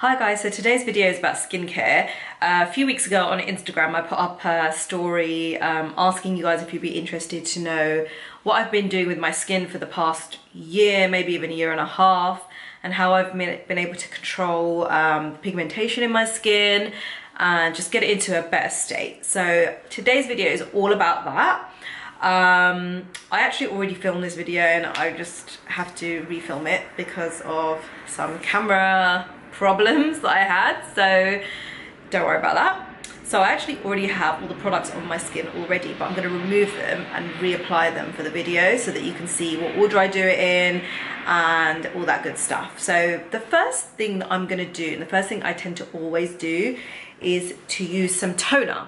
Hi guys, so today's video is about skincare. A few weeks ago on Instagram I put up a story asking you guys if you'd be interested to know what I've been doing with my skin for the past year, maybe even a year and a half, and how I've been able to control pigmentation in my skin and just get it into a better state. So today's video is all about that. I actually already filmed this video and I just have to refilm it because of some camera problems that I had, so don't worry about that. So I actually already have all the products on my skin already, but I'm going to remove them and reapply them for the video so that you can see what order I do it in and all that good stuff. So the first thing that I'm going to do, and the first thing I tend to always do, is to use some toner.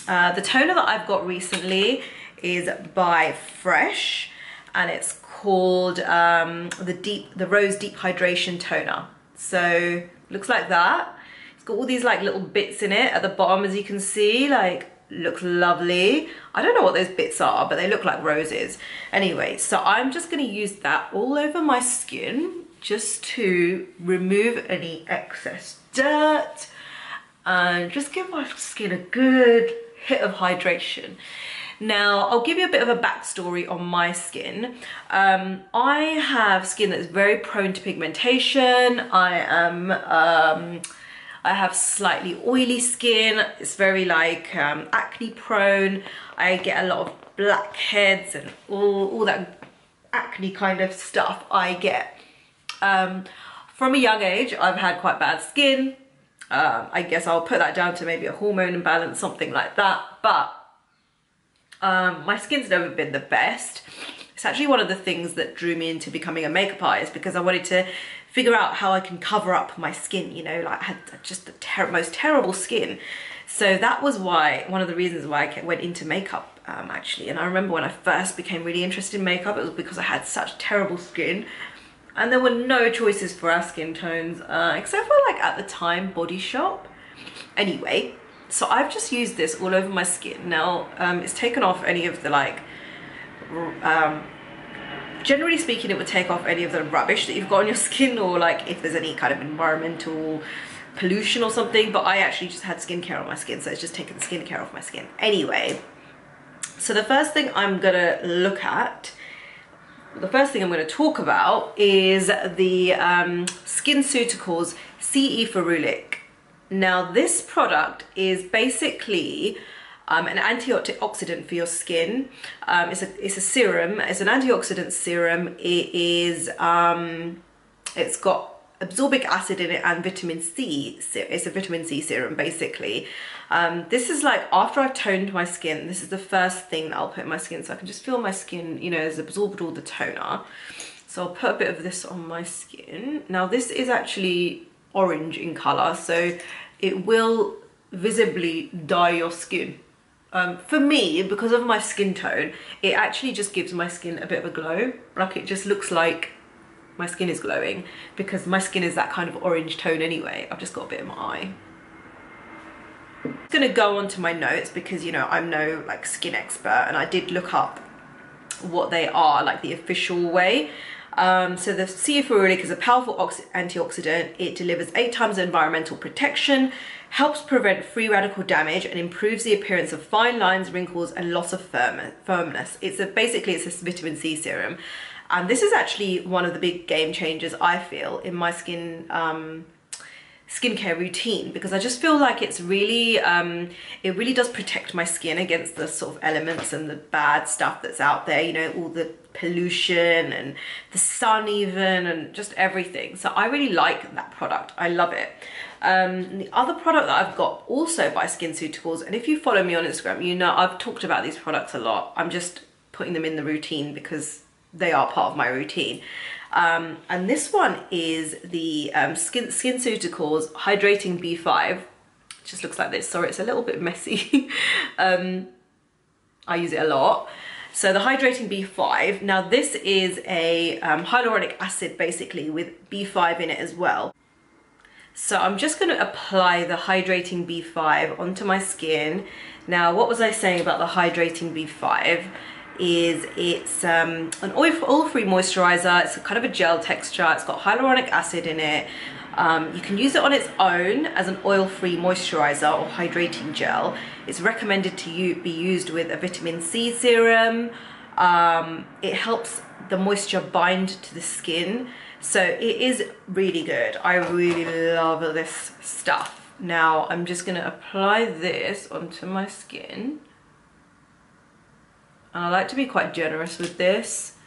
The toner that I've got recently is by Fresh, and it's called the Rose Deep Hydration Toner. So looks like that. It's got all these like little bits in it at the bottom, as you can see. Like, looks lovely. I don't know what those bits are, but they look like roses. Anyway, so I'm just going to use that all over my skin just to remove any excess dirt and just give my skin a good hit of hydration. Now, I'll give you a bit of a backstory on my skin. I have skin that's very prone to pigmentation. I have slightly oily skin. It's very like acne prone. I get a lot of blackheads and all that acne kind of stuff I get. From a young age, I've had quite bad skin. I guess I'll put that down to maybe a hormone imbalance, something like that. But my skin's never been the best. It's actually one of the things that drew me into becoming a makeup artist, because I wanted to figure out how I can cover up my skin, you know, like I had just the most terrible skin. So that was one of the reasons why I went into makeup actually. And I remember when I first became really interested in makeup, it was because I had such terrible skin and there were no choices for our skin tones except for, like, at the time, Body Shop. Anyway, so I've just used this all over my skin. Now, it's taken off any of the, like, generally speaking, it would take off any of the rubbish that you've got on your skin, or like if there's any kind of environmental pollution or something, but I actually just had skincare on my skin, so it's just taken the skincare off my skin. Anyway, so the first thing I'm gonna look at, the first thing I'm going to talk about is the SkinCeuticals CE Ferulic. Now, this product is basically an antioxidant for your skin. It's a serum. It's an antioxidant serum. It's got absorbic acid in it and vitamin C. It's a vitamin C serum, basically. This is like, after I've toned my skin, this is the first thing that I'll put in my skin, so I can just feel my skin, you know, has absorbed all the toner. So I'll put a bit of this on my skin. Now, this is actually orange in color, so it will visibly dye your skin. For me, because of my skin tone, it actually just gives my skin a bit of a glow. Like, it just looks like my skin is glowing, because my skin is that kind of orange tone anyway. I've just got a bit in my eye. I'm gonna go on to my notes because, you know, I'm no like skin expert, and I did look up what they are, like the official way. So the CE Ferulic is a powerful antioxidant. It delivers 8 times environmental protection, helps prevent free radical damage, and improves the appearance of fine lines, wrinkles, and loss of firmness. Basically it's a vitamin C serum. And this is actually one of the big game changers, I feel, in my skincare routine, because I just feel like it's really, it really does protect my skin against the sort of elements and the bad stuff that's out there, you know, all the pollution and the sun even, and just everything. So I really like that product. I love it. The other product that I've got also by SkinCeuticals, and if you follow me on Instagram, you know I've talked about these products a lot. I'm just putting them in the routine because they are part of my routine. And this one is the SkinCeuticals Hydrating B5. It just looks like this. Sorry, it's a little bit messy. I use it a lot. So the Hydrating B5, now this is a hyaluronic acid basically with B5 in it as well. So I'm just going to apply the Hydrating B5 onto my skin. Now, what was I saying about the Hydrating B5? is it's an oil-free moisturizer. It's kind of a gel texture. It's got hyaluronic acid in it. You can use it on its own as an oil-free moisturizer or hydrating gel. It's recommended to be used with a vitamin C serum. It helps the moisture bind to the skin, so it is really good. I really love this stuff. Now I'm just going to apply this onto my skin, and I like to be quite generous with this.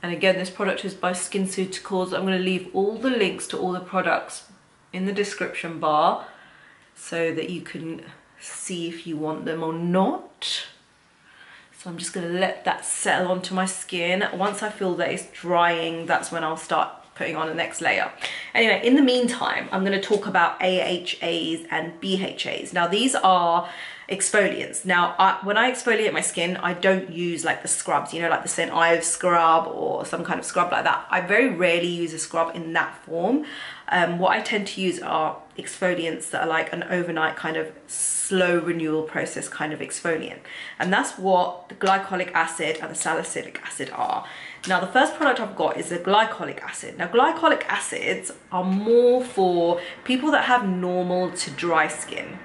And again, this product is by SkinCeuticals. I'm going to leave all the links to all the products in the description bar so that you can see if you want them or not. So I'm just going to let that settle onto my skin. Once I feel that it's drying, that's when I'll start putting on the next layer. Anyway, in the meantime, I'm going to talk about AHAs and BHAs. Now, these are exfoliants. Now, when I exfoliate my skin, I don't use like the scrubs, you know, like the St. Ives scrub or some kind of scrub like that. I very rarely use a scrub in that form. What I tend to use are exfoliants that are like an overnight kind of slow renewal process kind of exfoliant. And that's what the glycolic acid and the salicylic acid are. Now, the first product I've got is the glycolic acid. Now, glycolic acids are more for people that have normal to dry skin.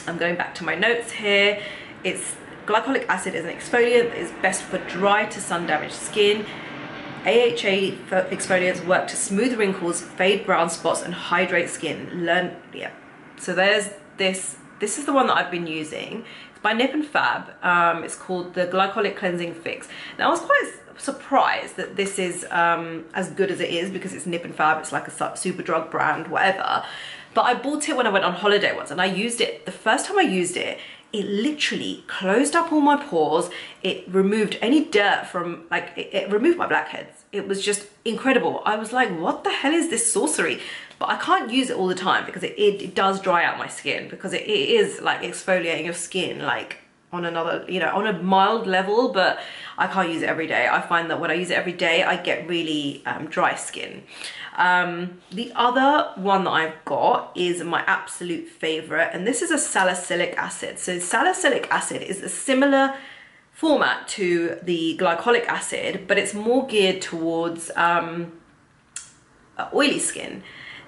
I'm going back to my notes here. Glycolic acid is an exfoliant that is best for dry to sun damaged skin. AHA exfoliants work to smooth wrinkles, fade brown spots, and hydrate skin. So there's this. This is the one that I've been using. It's by Nip and Fab. It's called the Glycolic Cleansing Fix. Now, I was quite surprised that this is as good as it is, because it's Nip and Fab. It's like a super drug brand, whatever. But I bought it when I went on holiday once, and I used it. The first time I used it, it literally closed up all my pores. It removed any dirt from, like, it removed my blackheads. It was just incredible. I was like, what the hell is this sorcery? But I can't use it all the time because it does dry out my skin, because it is like exfoliating your skin, like on another, you know, on a mild level, but I can't use it every day. I find that when I use it every day, I get really dry skin. The other one that I've got is my absolute favorite, and this is a salicylic acid. So salicylic acid is a similar format to the glycolic acid, but it's more geared towards oily skin.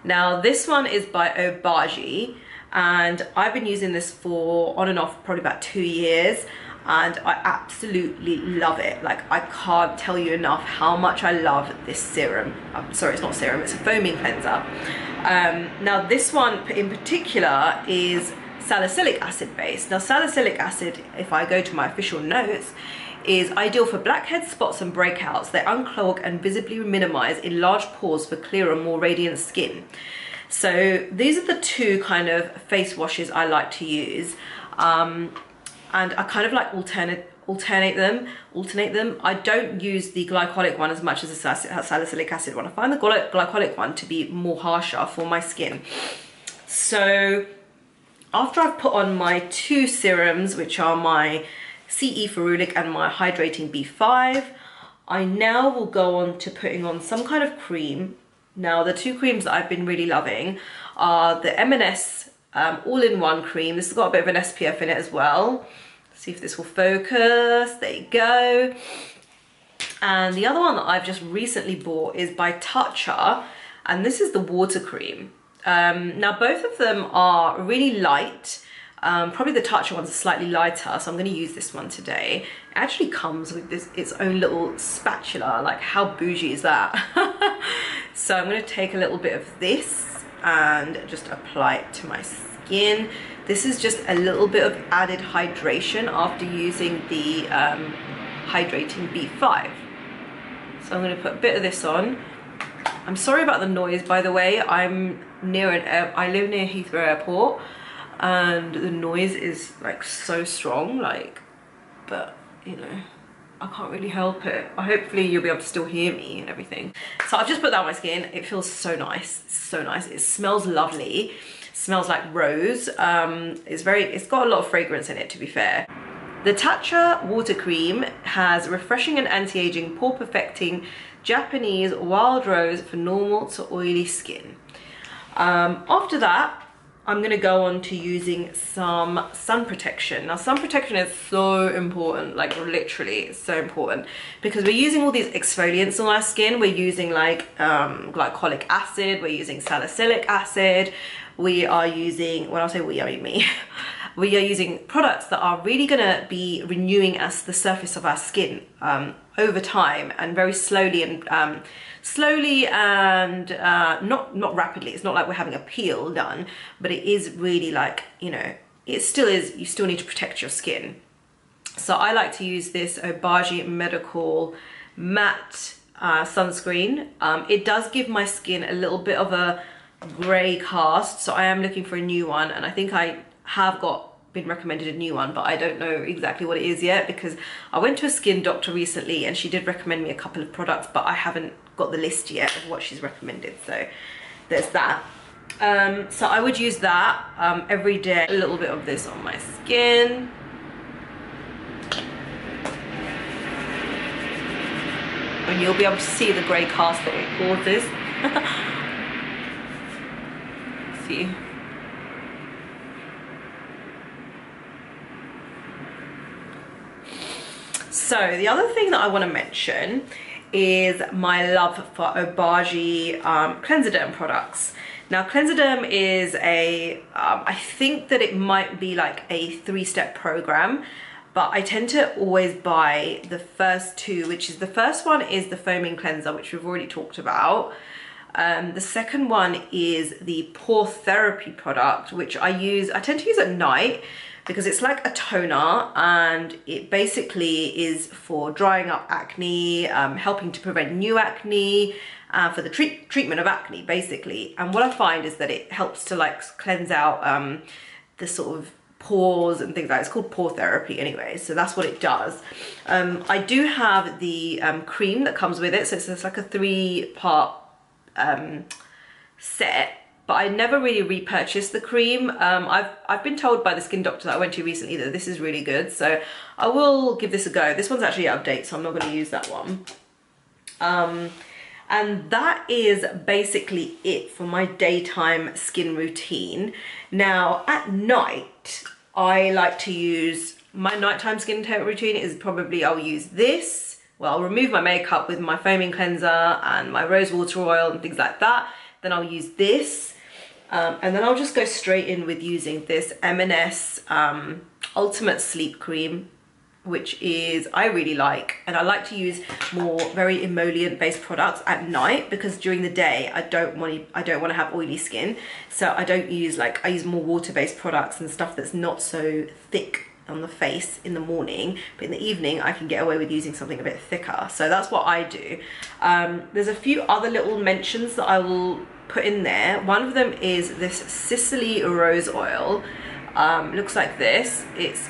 Now, this one is by Obagi, and I've been using this for on and off probably about 2 years, and I absolutely love it. Like, I can't tell you enough how much I love this serum. I'm sorry, it's not serum, it's a foaming cleanser. Now, this one in particular is salicylic acid based. Now, salicylic acid, if I go to my official notes, is ideal for blackheads, spots, and breakouts. They unclog and visibly minimize enlarged pores for clearer, more radiant skin. So these are the two kind of face washes I like to use, and I kind of like alternate them. I don't use the glycolic one as much as the salicylic acid one. I find the glycolic one to be more harsher for my skin. So after I've put on my two serums, which are my CE Ferulic and my Hydrating B5, I now will go on to putting on some kind of cream. Now, the two creams that I've been really loving are the M&S all-in-one cream. This has got a bit of an SPF in it as well. See if this will focus. There you go. And the other one that I've just recently bought is by Tatcha, and this is the water cream. Now, both of them are really light. Probably the Tatcha one's slightly lighter, so I'm going to use this one today. It actually comes with its own little spatula. Like, how bougie is that? So I'm going to take a little bit of this and just apply it to my skin. This is just a little bit of added hydration after using the Hydrating B5. So I'm going to put a bit of this on. I'm sorry about the noise, by the way. I live near Heathrow Airport, and the noise is like so strong, like, but you know, I can't really help it. Hopefully you'll be able to still hear me and everything. So I've just put that on my skin. It feels so nice, so nice. It smells lovely. It smells like rose. It's got a lot of fragrance in it, to be fair. The Tatcha water cream has refreshing and anti-aging, pore perfecting Japanese wild rose for normal to oily skin. After that, I'm gonna go on to using some sun protection. Now sun protection is so important, like literally it's so important, because we're using all these exfoliants on our skin. We're using like glycolic acid, we're using salicylic acid, we are using, when I say we, I mean me, we are using products that are really gonna be renewing us the surface of our skin over time, and very slowly and not rapidly. It's not like we're having a peel done, but it is really like, you know, it still is, you still need to protect your skin. So I like to use this Obagi Medical matte sunscreen. It does give my skin a little bit of a grey cast, so I am looking for a new one, and I think I have been recommended a new one, but I don't know exactly what it is yet, because I went to a skin doctor recently and she did recommend me a couple of products, but I haven't got the list yet of what she's recommended, so there's that. So I would use that every day. A little bit of this on my skin. And you'll be able to see the grey cast that it causes. See? So the other thing that I want to mention is my love for Obagi Cleanser products. Now Cleanser is I think that it might be like a 3-step program, but I tend to always buy the first two, which is, the first one is the foaming cleanser, which we've already talked about. The second one is the pore therapy product, which I tend to use at night, because it's like a toner, and it basically is for drying up acne, helping to prevent new acne, for the treatment of acne basically. And what I find is that it helps to like cleanse out the sort of pores and things like that. It's called pore therapy anyway, so that's what it does. I do have the cream that comes with it, so it's like a 3-part set, but I never really repurchased the cream. I've been told by the skin doctor that I went to recently that this is really good, so I will give this a go. This one's actually out of date, so I'm not going to use that one. And that is basically it for my daytime skin routine. Now at night, I like to use, my nighttime skincare routine is probably, I'll use this. Well, I'll remove my makeup with my foaming cleanser and my rose water oil and things like that. Then I'll use this. And then I'll just go straight in with using this M&S Ultimate Sleep Cream, which is, I really like. And I like to use more very emollient based products at night, because during the day I don't want to have oily skin. So I don't use, like, I use more water based products and stuff that's not so thick on the face in the morning, but in the evening I can get away with using something a bit thicker. So that's what I do. There's a few other little mentions that I will put in there. One of them is this Sicily rose oil. Looks like this. It's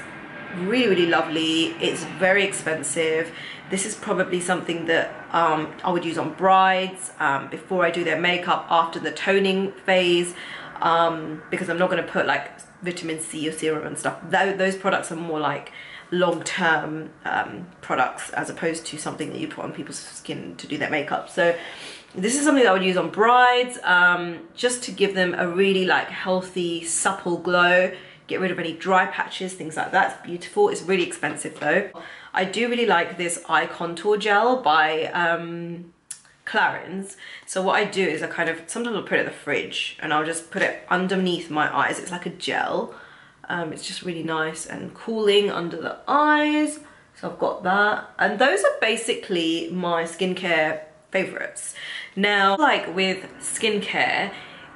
really lovely. It's very expensive. This is probably something that I would use on brides before I do their makeup, after the toning phase, because I'm not going to put like vitamin C or serum and stuff. Those products are more like long-term products, as opposed to something that you put on people's skin to do their makeup. So this is something that I would use on brides, just to give them a really like healthy, supple glow, get rid of any dry patches, things like that. It's beautiful. It's really expensive though. I do really like this eye contour gel by Clarins. So what I do is I kind of, sometimes I'll put it in the fridge and I'll just put it underneath my eyes. It's like a gel. It's just really nice and cooling under the eyes. So I've got that. And those are basically my skincare favorites. Now, like with skincare,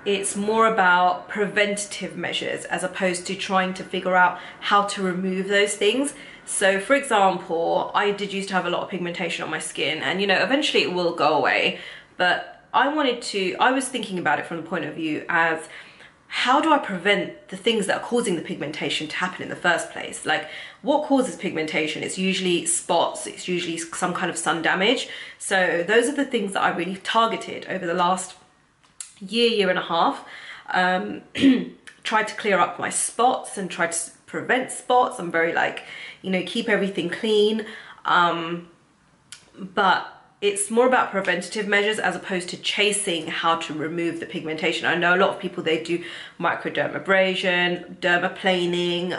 it's more about preventative measures as opposed to trying to figure out how to remove those things. So for example, I did used to have a lot of pigmentation on my skin, and you know, eventually it will go away, but I was thinking about it from the point of view as, how do I prevent the things that are causing the pigmentation to happen in the first place? Like, what causes pigmentation? It's usually spots, it's usually some kind of sun damage. So those are the things that I really targeted over the last year and a half. Tried to clear up my spots and tried to prevent spots. I'm very like, you know, keep everything clean. But it's more about preventative measures as opposed to chasing how to remove the pigmentation. I know a lot of people, they do microdermabrasion, dermaplaning,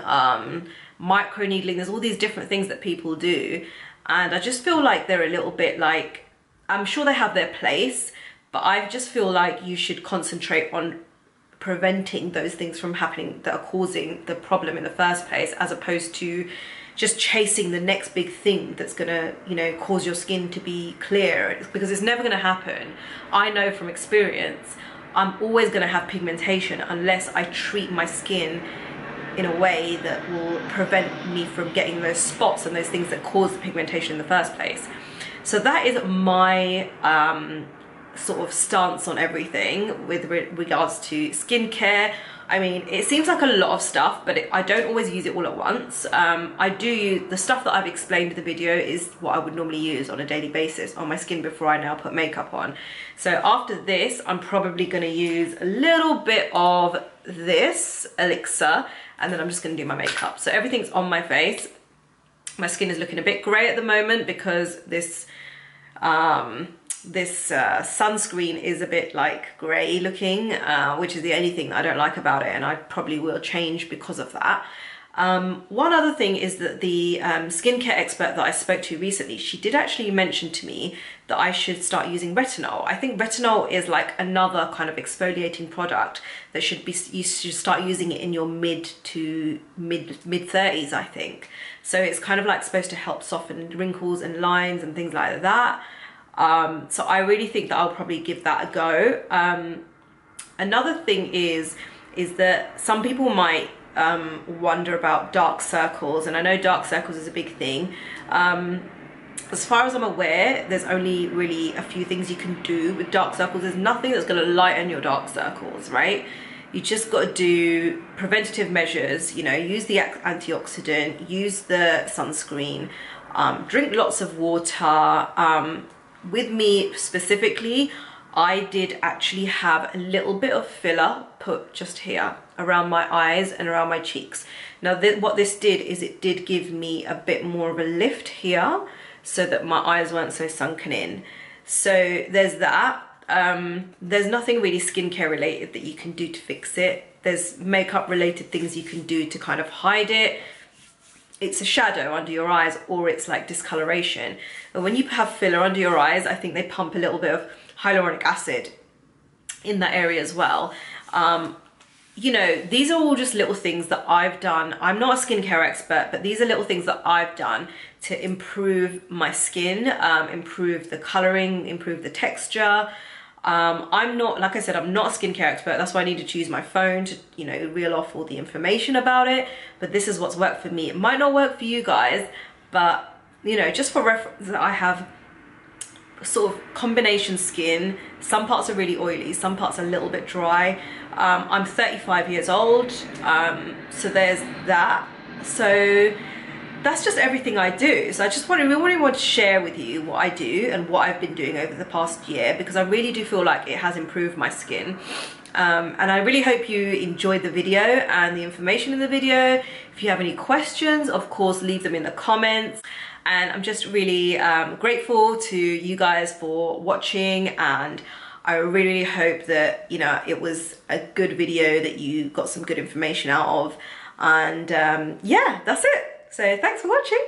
microneedling. There's all these different things that people do, and I just feel like they're a little bit like, I'm sure they have their place, but I just feel like you should concentrate on preventing those things from happening that are causing the problem in the first place, as opposed to just chasing the next big thing that's gonna, you know, cause your skin to be clear, because it's never gonna happen. I know from experience, I'm always gonna have pigmentation unless I treat my skin in a way that will prevent me from getting those spots and those things that cause the pigmentation in the first place. So that is my sort of stance on everything with regards to skincare. I mean, it seems like a lot of stuff, but I don't always use it all at once. I do use the stuff that I've explained in the video is what I would normally use on a daily basis on my skin before I now put makeup on. So after this, I'm probably going to use a little bit of this elixir, and then I'm just going to do my makeup. So everything's on my face. My skin is looking a bit grey at the moment because this sunscreen is a bit like grey looking, which is the only thing that I don't like about it, and I probably will change because of that. One other thing is that the skincare expert that I spoke to recently, she did actually mention to me that I should start using retinol. I think retinol is like another kind of exfoliating product that should be, you should start using it in your mid 30s, I think. So it's kind of like supposed to help soften wrinkles and lines and things like that. So I really think that I'll probably give that a go. Another thing is that some people might wonder about dark circles, and I know dark circles is a big thing. As far as I'm aware, there's only really a few things you can do with dark circles. There's nothing that's going to lighten your dark circles, right? You just got to do preventative measures, you know, use the antioxidant, use the sunscreen, drink lots of water. With me specifically, I did actually have a little bit of filler put just here around my eyes and around my cheeks. Now what this did is it did give me a bit more of a lift here so that my eyes weren't so sunken in. So there's that. There's nothing really skincare related that you can do to fix it. There's makeup related things you can do to kind of hide it. It's a shadow under your eyes, or it's like discoloration. And when you have filler under your eyes, I think they pump a little bit of hyaluronic acid in that area as well. You know, these are all just little things that I've done. I'm not a skincare expert, but these are little things that I've done to improve my skin, improve the coloring, improve the texture. I'm not, like I said, I'm not a skincare expert. That's why I need to choose my phone to, you know, reel off all the information about it. But this is what's worked for me. It might not work for you guys, but, you know, just for reference, I have sort of combination skin. Some parts are really oily, some parts are a little bit dry. I'm 35 years old, so there's that. So that's just everything I do. So I just really want to share with you what I do and what I've been doing over the past year, because I really do feel like it has improved my skin. And I really hope you enjoyed the video and the information in the video. If you have any questions, of course, leave them in the comments. And I'm just really grateful to you guys for watching, and I really hope that, you know, it was a good video that you got some good information out of. And yeah, that's it. So thanks for watching.